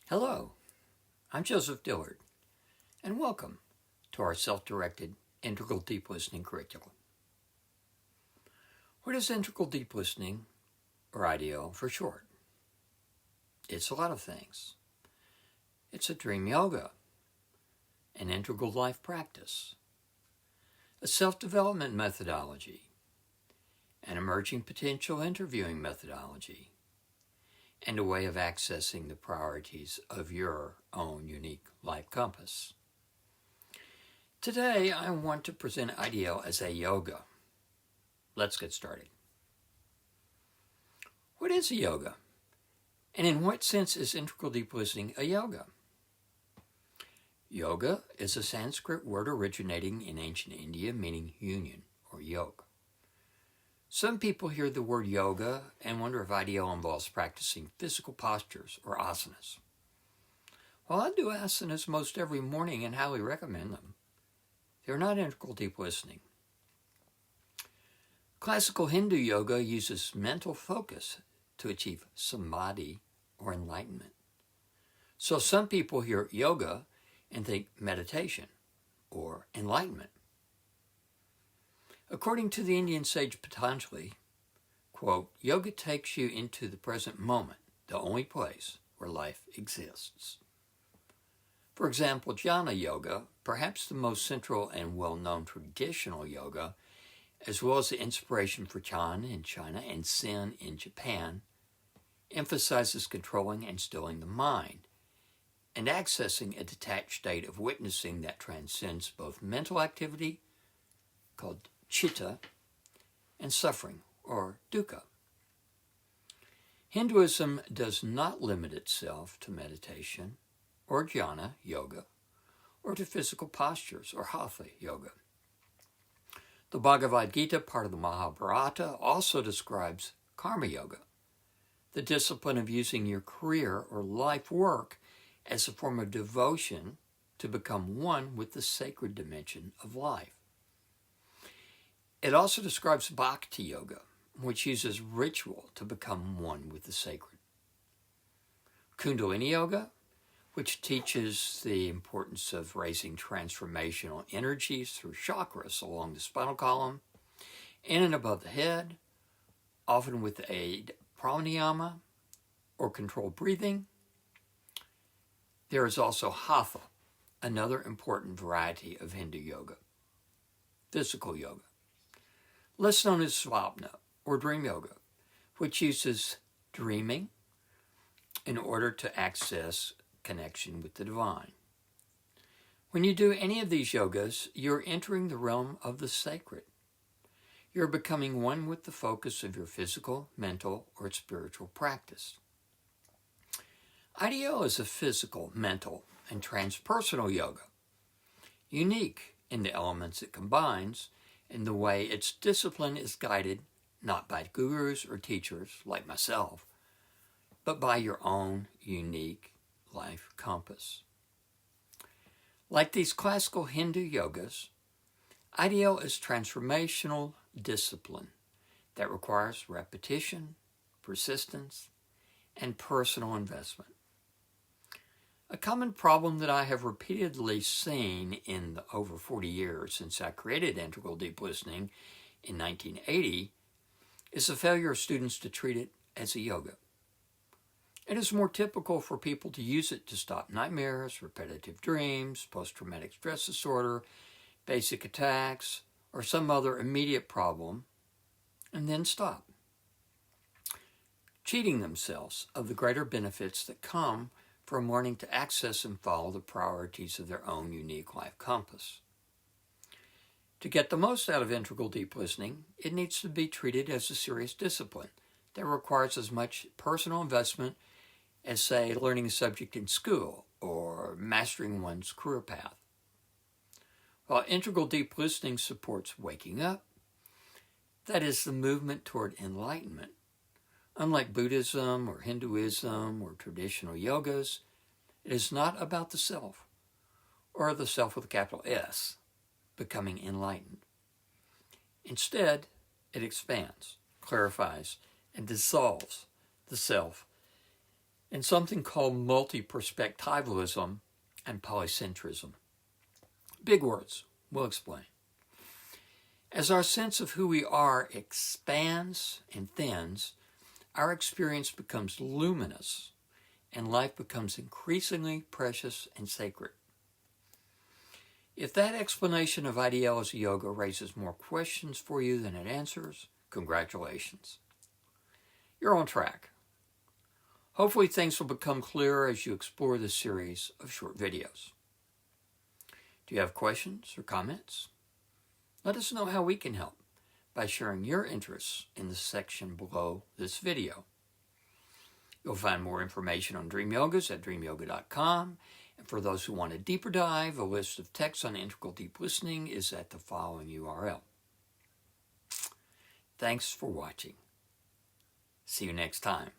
Hello, I'm Joseph Dillard, and welcome to our self-directed Integral Deep Listening curriculum. What is Integral Deep Listening, or IDL for short? It's a lot of things. It's a dream yoga, an integral life practice, a self-development methodology, an emerging potential interviewing methodology, and a way of accessing the priorities of your own unique life compass. Today, I want to present IDL as a yoga. Let's get started. What is a yoga? And in what sense is Integral Deep Listening a yoga? Yoga is a Sanskrit word originating in ancient India meaning union or yoke. Some people hear the word yoga and wonder if IDL involves practicing physical postures or asanas. While I do asanas most every morning and highly recommend them, they're not integral deep listening. Classical Hindu yoga uses mental focus to achieve samadhi or enlightenment. So some people hear yoga and think meditation or enlightenment. According to the Indian sage Patanjali, quote, yoga takes you into the present moment, the only place where life exists. For example, jnana yoga, perhaps the most central and well-known traditional yoga, as well as the inspiration for Chan in China and Zen in Japan, emphasizes controlling and stilling the mind and accessing a detached state of witnessing that transcends both mental activity, called chitta, and suffering, or dukkha. Hinduism does not limit itself to meditation, or jnana yoga, or to physical postures, or hatha yoga. The Bhagavad Gita, part of the Mahabharata, also describes karma yoga, the discipline of using your career or life work as a form of devotion to become one with the sacred dimension of life. It also describes bhakti yoga, which uses ritual to become one with the sacred. Kundalini yoga, which teaches the importance of raising transformational energies through chakras along the spinal column, in and above the head, often with the aid of pranayama or controlled breathing. There is also hatha, another important variety of Hindu yoga, physical yoga, less known as svapna or dream yoga, which uses dreaming in order to access connection with the divine. When you do any of these yogas, you're entering the realm of the sacred. You're becoming one with the focus of your physical, mental, or spiritual practice. IDL is a physical, mental, and transpersonal yoga, unique in the elements it combines and the way its discipline is guided not by gurus or teachers like myself, but by your own unique life compass. Like these classical Hindu yogas, IDL is transformational discipline that requires repetition, persistence, and personal investment. A common problem that I have repeatedly seen in the over 40 years since I created Integral Deep Listening in 1980 is the failure of students to treat it as a yoga. It is more typical for people to use it to stop nightmares, repetitive dreams, post-traumatic stress disorder, basic attacks, or some other immediate problem, and then stop, cheating themselves of the greater benefits that come from learning to access and follow the priorities of their own unique life compass. To get the most out of Integral Deep Listening, it needs to be treated as a serious discipline that requires as much personal investment as, say, learning a subject in school or mastering one's career path. While Integral Deep Listening supports waking up, that is the movement toward enlightenment, unlike Buddhism or Hinduism or traditional yogas, it is not about the self, or the self with a capital S, becoming enlightened. Instead, it expands, clarifies, and dissolves the self and something called multi-perspectivalism and polycentrism. Big words. We'll explain. As our sense of who we are expands and thins, our experience becomes luminous and life becomes increasingly precious and sacred. If that explanation of ideology yoga raises more questions for you than it answers, congratulations. You're on track. Hopefully things will become clearer as you explore this series of short videos. Do you have questions or comments? Let us know how we can help by sharing your interests in the section below this video. You'll find more information on Dream Yogas at dreamyoga.com. And for those who want a deeper dive, a list of texts on integral deep listening is at the following URL. Thanks for watching. See you next time.